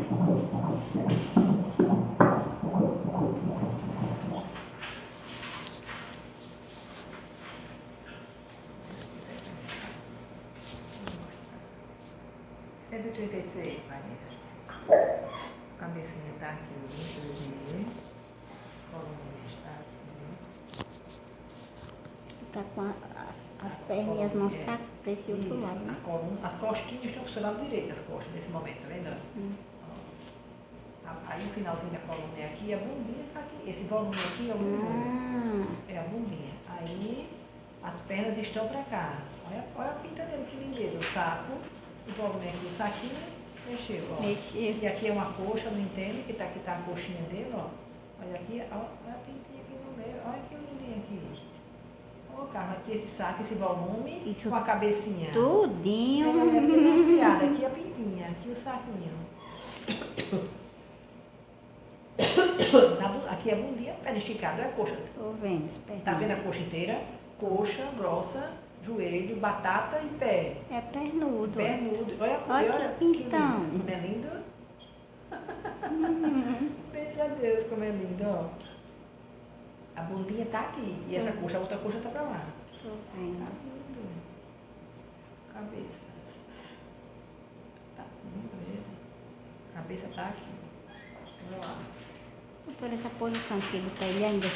R$ 136, Maria. A cabecinha tá aqui, a coluna está aqui. Tá com as pernas e as mãos para esse outro lado. Né? A coluna, as costinhas estão pro seu lado direito, as costas, nesse momento, tá vendo? Aí o finalzinho da coluna é aqui e a bundinha tá aqui. Esse volume aqui é o bumbum. É a bundinha. Aí as pernas estão para cá. Olha a pinta dele, que lindeza. O saco, o volume aqui, o saquinho, mexeu, ó. Mexeu. E aqui é uma coxa, não entende? Que aqui tá a coxinha dele, ó. Olha aqui, ó, olha a pintinha aqui no meio. Olha que lindinha aqui. Ó, Carla, aqui esse saco, esse volume, isso com a cabecinha. Tudinho. Aqui a pintinha, aqui o saquinho. Aqui é a bundinha, pé esticado, é a coxa. Tô vendo, esperando. Tá vendo a coxa inteira? Coxa, grossa, joelho, batata e pé. É pernudo. Pernudo. Olha que pintão. Como é lindo. Pensa a Deus como é lindo, ó. A bundinha tá aqui. E essa coxa, a outra coxa tá pra lá. Tô vendo. Tá lindo. Cabeça. Tá lindo mesmo. Cabeça tá aqui. Olha lá. Doutora, essa posição que ele tá, ele ainda